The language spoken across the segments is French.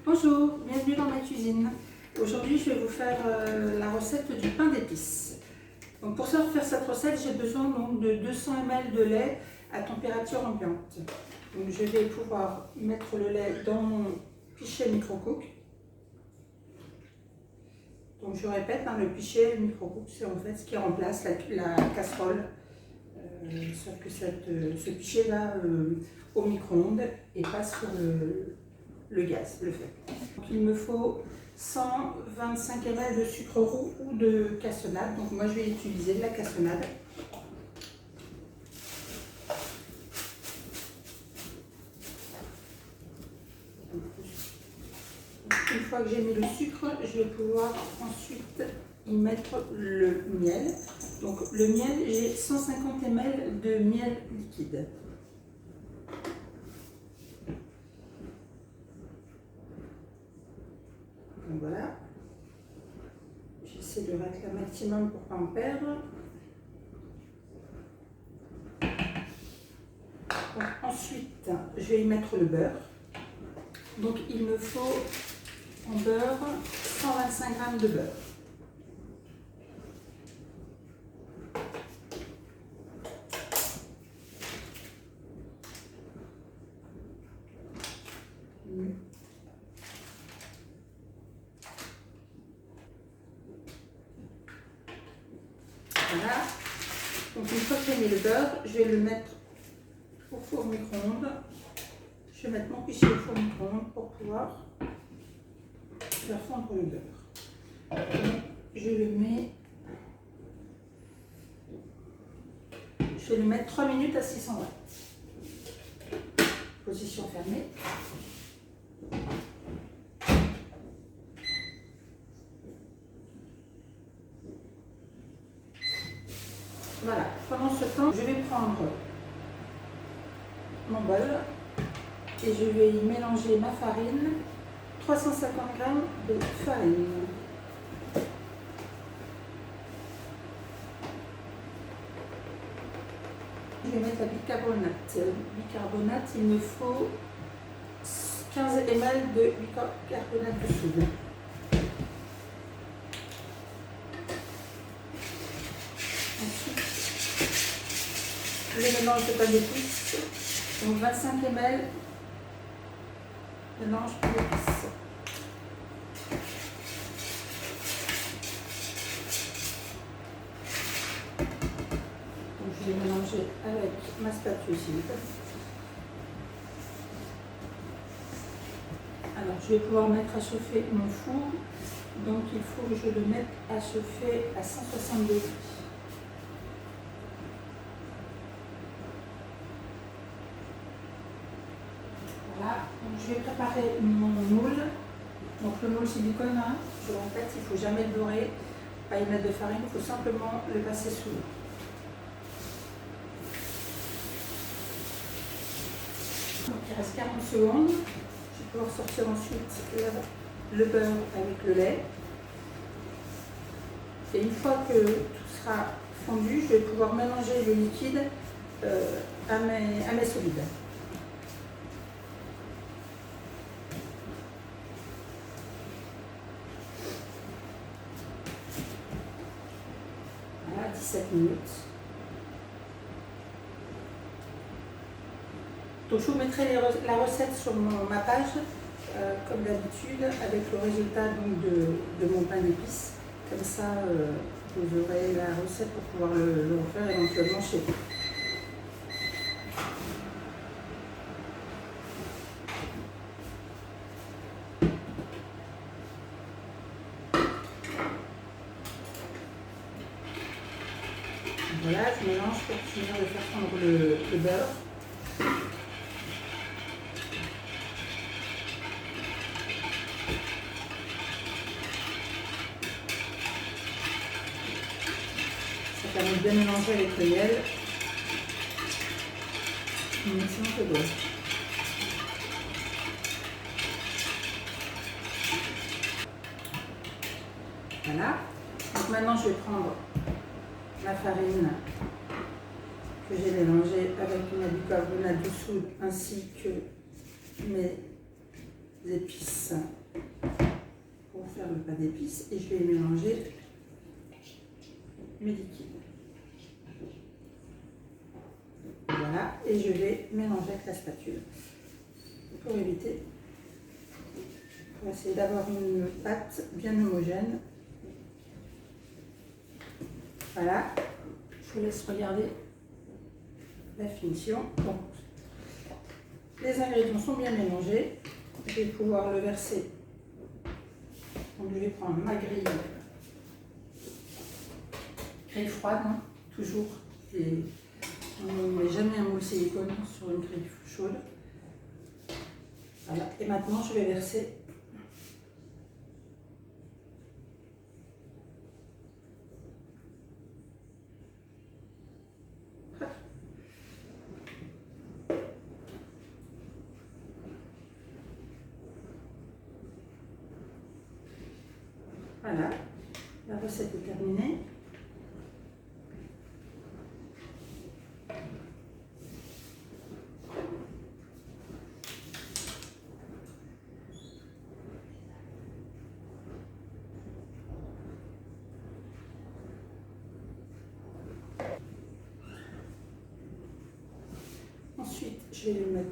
Bonjour, bienvenue dans ma cuisine. Aujourd'hui, je vais vous faire la recette du pain d'épices. Donc, pour faire cette recette, j'ai besoin donc, de 200 ml de lait à température ambiante. Donc, je vais pouvoir mettre le lait dans mon pichet micro-cook. Donc, je répète, le pichet micro-cook, c'est en fait ce qui remplace la casserole. Sauf que ce pichet va au micro-ondes et passe sur le gaz, le feu. Donc, il me faut 125 ml de sucre roux ou de cassonade. Donc moi je vais utiliser de la cassonade. Une fois que j'ai mis le sucre, je vais pouvoir ensuite y mettre le miel. Donc le miel, j'ai 150 ml de miel liquide. Donc voilà. J'essaie de mettre le maximum pour ne pas en perdre. Donc, ensuite, je vais y mettre le beurre. Donc il me faut en beurre 125 g de beurre. Voilà. Donc une fois que j'ai mis le beurre, je vais le mettre au four micro-ondes. Je vais mettre mon pichet au four micro-ondes pour pouvoir faire fondre le beurre. Je vais le mettre 3 minutes à 600 watts. Position fermée. Voilà, pendant ce temps, je vais prendre mon bol et je vais y mélanger ma farine, 350 g de farine. Je vais mettre la bicarbonate. Bicarbonate, il me faut 15 ml de bicarbonate de soude. Ensuite, le mélange de pain d'épices, donc 25 ml de mélange pain d'épices. Donc je vais mélanger avec ma spatule. Alors je vais pouvoir mettre à chauffer mon four, donc il faut que je le mette à chauffer à 160 degrés. Voilà, donc je vais préparer mon moule. Donc le moule silicone, je répète, il ne faut jamais le dorer, pas y mettre de farine, il faut simplement le passer sous l'eau. Donc il reste 40 secondes. Je vais pouvoir sortir ensuite le beurre avec le lait. Et une fois que tout sera fondu, je vais pouvoir mélanger le liquide à mes solides. Voilà, 17 minutes. Donc je vous mettrai la recette sur ma page, comme d'habitude, avec le résultat donc, de mon pain d'épices. Comme ça, vous aurez la recette pour pouvoir le refaire éventuellement chez vous. Voilà, je mélange pour finir de faire fondre le beurre. Ça permet de bien mélanger avec le miel. Une excellente odeur. Voilà. Donc maintenant, je vais prendre ma farine que j'ai mélangée avec ma bicarbonate de soude ainsi que mes épices pour faire le pain d'épices et je vais mélanger mes liquides. Voilà, et je vais mélanger avec la spatule pour éviter, pour essayer d'avoir une pâte bien homogène. Voilà, je vous laisse regarder la finition. Donc, les ingrédients sont bien mélangés. Je vais pouvoir le verser. Donc, je vais prendre ma grille froide, hein, toujours. On ne met jamais un moule silicone sur une grille chaude. Voilà. Et maintenant, je vais verser voilà, la recette est terminée. Ensuite, je vais le mettre.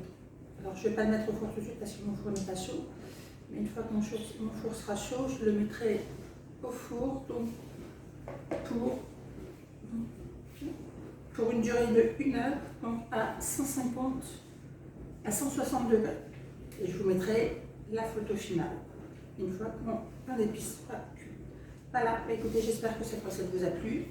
Alors, je ne vais pas le mettre au four tout de suite parce que mon four n'est pas chaud. Mais une fois que mon four sera chaud, je le mettrai au four donc pour une durée de 1 heure, donc à 150 à 160 degrés. Et je vous mettrai la photo finale une fois que mon pain d'épices sera cuit. Voilà, écoutez, j'espère que cette recette vous a plu.